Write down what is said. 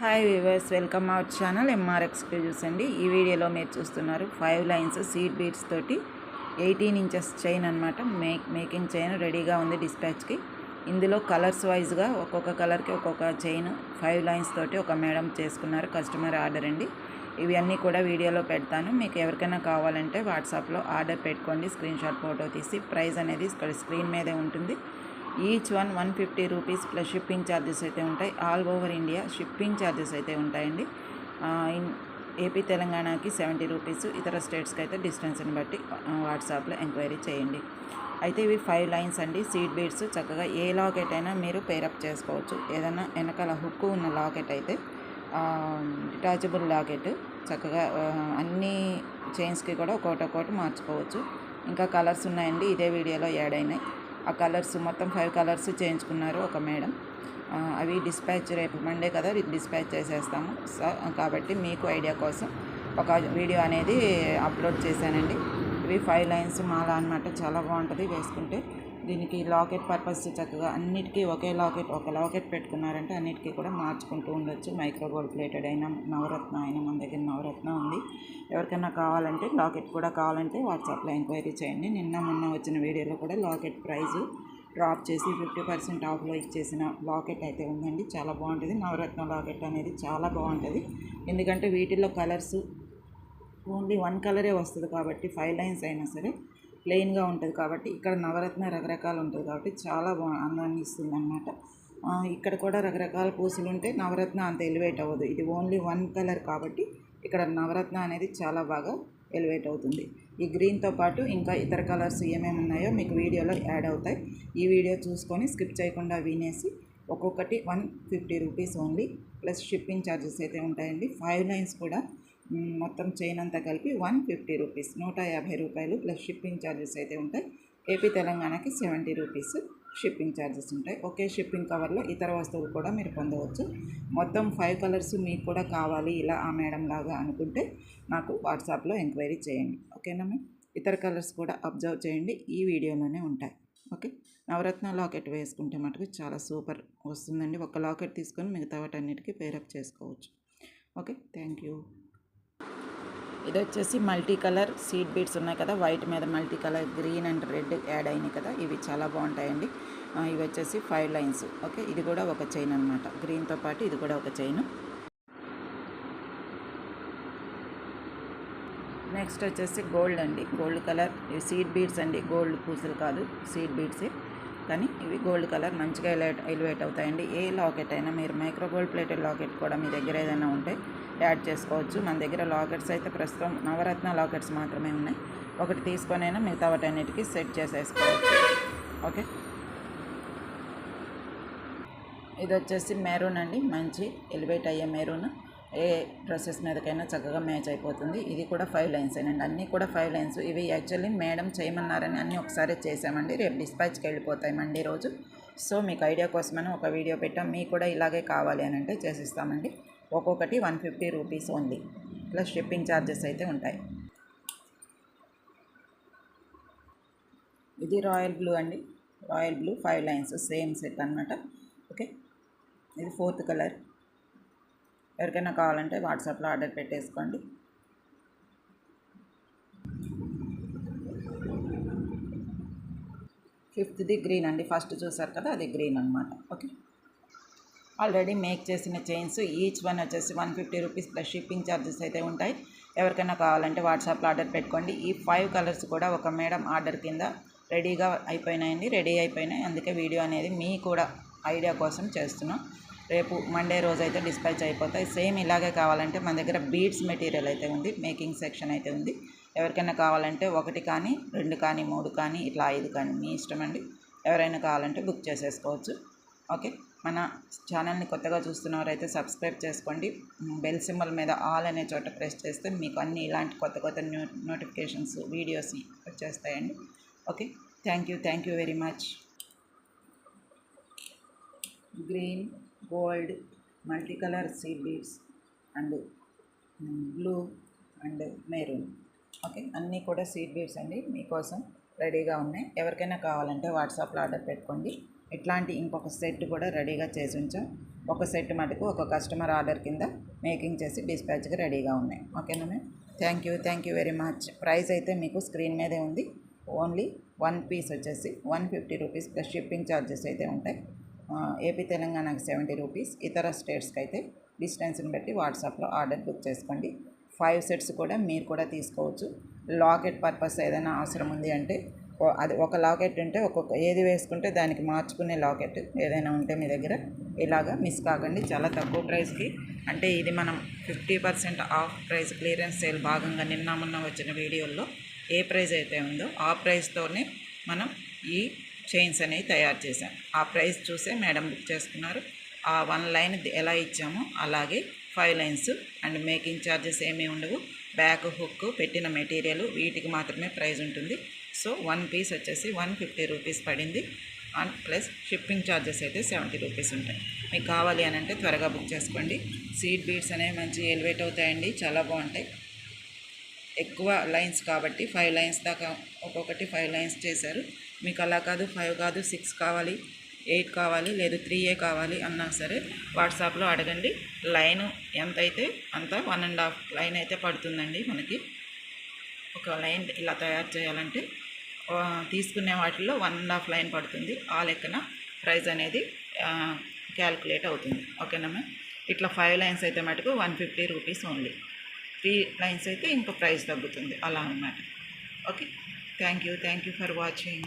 Hi viewers, welcome our channel MR exclusives అండి. ఈ వీడియోలో మీరు చూస్తున్నారు 5 లైన్స్ సీడ్ బీడ్స్ తోటి 18 ఇంచెస్ చైన్ అనమాట. మేకింగ్ చైన్ రెడీగా ఉంది డిస్పాచ్కి. ఇందులో కలర్స్ వైజ్గా ఒక్కొక్క కలర్కి ఒక్కొక్క చైన్ 5 లైన్స్ తోటి ఒక మేడం చేసుకున్నారు. కస్టమర్ ఆర్డర్ అండి. ఇవి అన్నీ కూడా వీడియోలో పెడతాను. మీకు ఎవరికైనా కావాలంటే వాట్సాప్లో ఆర్డర్ పెట్టుకోండి. స్క్రీన్ షాట్ ఫోటో తీసి ప్రైస్ అనేది ఇక్కడ స్క్రీన్ మీదే ఉంటుంది. Each one 150 rupees plus shipping charges అయితే ఉంటాయి. All over India shipping charges అయితే ఉంటాయండి. ఏపీ తెలంగాణకి 70 రూపీస్, ఇతర స్టేట్స్కి అయితే డిస్టెన్స్ని బట్టి వాట్సాప్లో ఎంక్వైరీ చేయండి. అయితే ఇవి 5 లైన్స్ అండి. సీడ్ బీడ్స్ చక్కగా ఏ లాకెట్ అయినా మీరు పేరప్ చేసుకోవచ్చు. ఏదైనా వెనకాల హుక్ ఉన్న లాకెట్ అయితే డిటాచబుల్ లాకెట్ చక్కగా అన్ని చైన్స్కి కూడా ఒక్కొక్కటి మార్చుకోవచ్చు. ఇంకా కలర్స్ ఉన్నాయండి, ఇదే వీడియోలో యాడ్ అయినాయి. ఆ కలర్స్ మొత్తం 5 కలర్స్ చేయించుకున్నారు ఒక మేడం. అవి డిస్పాచ్ రేపు మండే కదా డిస్పాచ్ చేసేస్తాము. కాబట్టి మీకు ఐడియా కోసం ఒక వీడియో అనేది అప్లోడ్ చేశానండి. ఇవి 5 లైన్స్ మాల అనమాట. చాలా బాగుంటుంది వేసుకుంటే. దీనికి లాకెట్ పర్పస్ చక్కగా అన్నిటికీ ఒక లాకెట్ పెట్టుకున్నారంటే అన్నిటికీ కూడా మార్చుకుంటూ ఉండొచ్చు. మైక్రో గోల్డ్ ప్లేటెడ్ అయినా నవరత్న అయినా మన దగ్గర నవరత్న ఉంది. ఎవరికైనా కావాలంటే లాకెట్ కూడా కావాలంటే వాట్సాప్లో ఎంక్వైరీ చేయండి. మొన్న వచ్చిన వీడియోలో కూడా లాకెట్ ప్రైజు డ్రాప్ చేసి 50% ఆఫ్లో ఇచ్చేసిన లాకెట్ అయితే ఉందండి. చాలా బాగుంటుంది. నవరత్న లాకెట్ అనేది చాలా బాగుంటుంది. ఎందుకంటే వీటిల్లో కలర్స్ ఓన్లీ 1 కలరే వస్తుంది కాబట్టి 5 లైన్స్ అయినా సరే ప్లెయిన్గా ఉంటుంది కాబట్టి ఇక్కడ నవరత్న రకరకాలు ఉంటుంది కాబట్టి చాలా అందాన్ని ఇస్తుంది అన్నమాట. ఇక్కడ కూడా రకరకాల పూసలు ఉంటే నవరత్న అంత ఎలివేట్ అవ్వదు. ఇది ఓన్లీ 1 కలర్ కాబట్టి ఇక్కడ నవరత్న అనేది చాలా బాగా ఎలివేట్ అవుతుంది. ఈ గ్రీన్తో పాటు ఇంకా ఇతర కలర్స్ ఏమేమి ఉన్నాయో మీకు వీడియోలో యాడ్ అవుతాయి. ఈ వీడియో చూసుకొని స్కిప్ చేయకుండా వినేసి ఒక్కొక్కటి 150 rupees only plus shipping charges అయితే ఉంటాయండి. 5 లైన్స్ కూడా మొత్తం చైన్ అంతా కలిపి 150 రూపీస్, 150 రూపాయలు ప్లస్ షిప్పింగ్ ఛార్జెస్ అయితే ఉంటాయి. ఏపీ తెలంగాణకి 70 రూపీస్ షిప్పింగ్ ఛార్జెస్ ఉంటాయి. ఒకే షిప్పింగ్ కవర్లో ఇతర వస్తువులు కూడా మీరు పొందవచ్చు. మొత్తం 5 కలర్స్ మీకు కూడా కావాలి ఇలా ఆ మేడం లాగా అనుకుంటే నాకు వాట్సాప్లో ఎంక్వైరీ చేయండి. ఓకేనా మ్యామ్? ఇతర కలర్స్ కూడా అబ్జర్వ్ చేయండి, ఈ వీడియోలోనే ఉంటాయి. ఓకే. నవరత్న లాకెట్ వేసుకుంటే మటుకు చాలా సూపర్ వస్తుందండి. ఒక లాకెట్ తీసుకొని మిగతా వాటన్నిటికీ పేరప్ చేసుకోవచ్చు. Okay, thank you. ఇది వచ్చేసి మల్టీ కలర్ సీడ్ బీడ్స్ ఉన్నాయి కదా, వైట్ మీద multi colour green and red add అయినాయి కదా, ఇవి చాలా బాగుంటాయండి. ఇవి వచ్చేసి 5 లైన్స్. ఓకే, ఇది కూడా ఒక చైన్ అనమాట. గ్రీన్తో పాటు ఇది కూడా ఒక చైన్. నెక్స్ట్ వచ్చేసి గోల్డ్ అండి. గోల్డ్ కలర్ ఇవి సీడ్ బీడ్స్ అండి. గోల్డ్ పూసలు కాదు, సీడ్ బీడ్సే, కానీ ఇవి గోల్డ్ కలర్ మంచిగా ఎలివేట్ అవుతాయండి. ఏ లాకెట్ అయినా మీరు మైక్రో గోల్డ్ ప్లేటెడ్ లాకెట్ కూడా మీ దగ్గర ఏదైనా ఉంటే యాడ్ చేసుకోవచ్చు. మన దగ్గర లాకెట్స్ అయితే ప్రస్తుతం నవరత్న లాకెట్స్ మాత్రమే ఉన్నాయి. ఒకటి తీసుకొనైనా మిగతా వాటన్నిటికీ సెట్ చేసేసుకోవచ్చు. ఓకే, ఇది వచ్చేసి మెరూన్ అండి. మంచి ఎలివేట్ అయ్యే మెరూన్. ఏ డ్రెస్సెస్ మీదకైనా చక్కగా మ్యాచ్ అయిపోతుంది. ఇది కూడా 5 లైన్స్ అండి. అన్నీ కూడా 5 లైన్స్. ఇవి యాక్చువల్లీ మేడం చేయమన్నారని అన్నీ ఒకసారి చేసామండి. రేపు డిస్పాచ్కి వెళ్ళిపోతాయి మండే రోజు. సో మీకు ఐడియా కోసమని ఒక వీడియో పెట్టాం. మీకు కూడా ఇలాగే కావాలి అని అంటే చేసిస్తామండి. ఒక్కొక్కటి 150 rupees only plus shipping charges అయితే ఉంటాయి. ఇది రాయల్ బ్లూ అండి. Royal blue 5 lines same set అనమాట. ఓకే, ఇది 4th కలర్. ఎవరికైనా కావాలంటే వాట్సాప్లో ఆర్డర్ పెట్టేసుకోండి. ఫిఫ్త్ది గ్రీన్ అండి. ఫస్ట్ చూసారు కదా, అది గ్రీన్ అనమాట. ఓకే, ఆల్రెడీ మేక్ చేసిన చైన్స్ ఈచ్ వన్ వచ్చేసి 150 రూపీస్ ప్లస్ షిప్పింగ్ ఛార్జెస్ అయితే ఉంటాయి. ఎవరికైనా కావాలంటే వాట్సాప్లో ఆర్డర్ పెట్టుకోండి. ఈ 5 కలర్స్ కూడా ఒక మేడం ఆర్డర్ కింద రెడీగా అయిపోయినాయండి. రెడీ అయిపోయినాయి, అందుకే వీడియో అనేది మీ కూడా ఐడియా కోసం చేస్తున్నాం. రేపు మండే రోజు అయితే డిస్పాచ్ అయిపోతాయి. సేమ్ ఇలాగే కావాలంటే మన దగ్గర బీడ్స్ మెటీరియల్ అయితే ఉంది, మేకింగ్ సెక్షన్ అయితే ఉంది. ఎవరికైనా కావాలంటే 1 కానీ 2 కానీ 3 కానీ ఇట్లా 5 కానీ మీ ఇష్టం అండి. ఎవరైనా కావాలంటే బుక్ చేసేసుకోవచ్చు. ఓకే, మన ఛానల్ని కొత్తగా చూస్తున్నవారైతే సబ్స్క్రైబ్ చేసుకోండి. బెల్ సింబల్ మీద ఆల్ అనే చోట ప్రెస్ చేస్తే మీకు అన్ని ఇలాంటి కొత్త నోటిఫికేషన్స్ వీడియోస్ వచ్చేస్తాయండి. Okay, thank you very much. Green, gold, multi colour seed beads and blue and maroon. Okay, అన్నీ కూడా సీడ్ బీడ్స్ అండి మీకోసం రెడీగా ఉన్నాయి. ఎవరికైనా కావాలంటే వాట్సాప్లో ఆర్డర్ పెట్టుకోండి. ఇట్లాంటి ఇంకొక సెట్ కూడా రెడీగా చేసి ఉంచాం. ఒక సెట్ మటుకు ఒక కస్టమర్ ఆర్డర్ కింద మేకింగ్ చేసి డిస్పాచ్కి రెడీగా ఉన్నాయి. ఓకేనా ma'am? Thank you very much. Price అయితే మీకు స్క్రీన్ మీదే ఉంది. ఓన్లీ 1 పీస్ వచ్చేసి 150 రూపీస్ ప్లస్ షిప్పింగ్ ఛార్జెస్ అయితే ఉంటాయి. ఏపీ తెలంగాణకి 70 రూపీస్. ఇతర స్టేట్స్కి అయితే డిస్టెన్స్ని బట్టి వాట్సాప్లో ఆర్డర్ బుక్ చేసుకోండి. 5 సెట్స్ కూడా మీరు కూడా తీసుకోవచ్చు. లాకెట్ పర్పస్ ఏదైనా అవసరం ఉంది అంటే అది ఒక లాకెట్ ఉంటే ఒక్కొక్క ఏది వేసుకుంటే దానికి మార్చుకునే లాకెట్ ఏదైనా ఉంటే మీ దగ్గర ఇలాగా మిస్ కాకండి. చాలా తక్కువ ప్రైస్కి, అంటే ఇది మనం 50% ఆఫ్ ప్రైస్ క్లియరెన్స్ సేల్ భాగంగా మొన్న వచ్చిన వీడియోల్లో ఏ ప్రైస్ అయితే ఉందో ఆ ప్రైస్తోనే మనం ఈ చైన్స్ అనేవి తయారు చేశాం. ఆ ప్రైస్ చూసే మేడం బుక్ చేసుకున్నారు. ఆ 1 లైన్ ఎలా ఇచ్చామో అలాగే 5 లైన్స్ అండ్ మేకింగ్ ఛార్జెస్ ఏమీ ఉండవు. బ్యాక్ హుక్ పెట్టిన మెటీరియల్ వీటికి మాత్రమే ప్రైస్ ఉంటుంది. సో 1 పీస్ వచ్చేసి 150 రూపీస్ పడింది. అండ్ ప్లస్ షిప్పింగ్ ఛార్జెస్ అయితే 70 రూపీస్ ఉంటాయి. మీకు కావాలి అని అంటే త్వరగా బుక్ చేసుకోండి. సీడ్ బీడ్స్ అనేవి మంచి ఎలివేట్ అవుతాయండి, చాలా బాగుంటాయి. ఎక్కువ లైన్స్ కాబట్టి 5 లైన్స్ దాకా ఒక్కొక్కటి 5 లైన్స్ చేశారు. మీకు అలా కాదు 5 కాదు 6 కావాలి, 8 కావాలి, లేదు 3A కావాలి అన్నా సరే వాట్సాప్లో అడగండి. లైన్ ఎంత అయితే అంత 1.5 లైన్ అయితే పడుతుందండి. మనకి ఒక లైన్ ఇలా తయారు చేయాలంటే తీసుకునే వాటిల్లో 1.5 లైన్ పడుతుంది. ఆ లెక్కన ప్రైస్ అనేది క్యాల్కులేట్ అవుతుంది. ఓకేనా మ్యామ్? ఇట్లా 5 లైన్స్ అయితే మటుకు 150 రూపీస్ ఓన్లీ. 3 లైన్స్ అయితే ఇంకో ప్రైస్ తగ్గుతుంది అలా అన్నమాట. Okay, thank you for watching.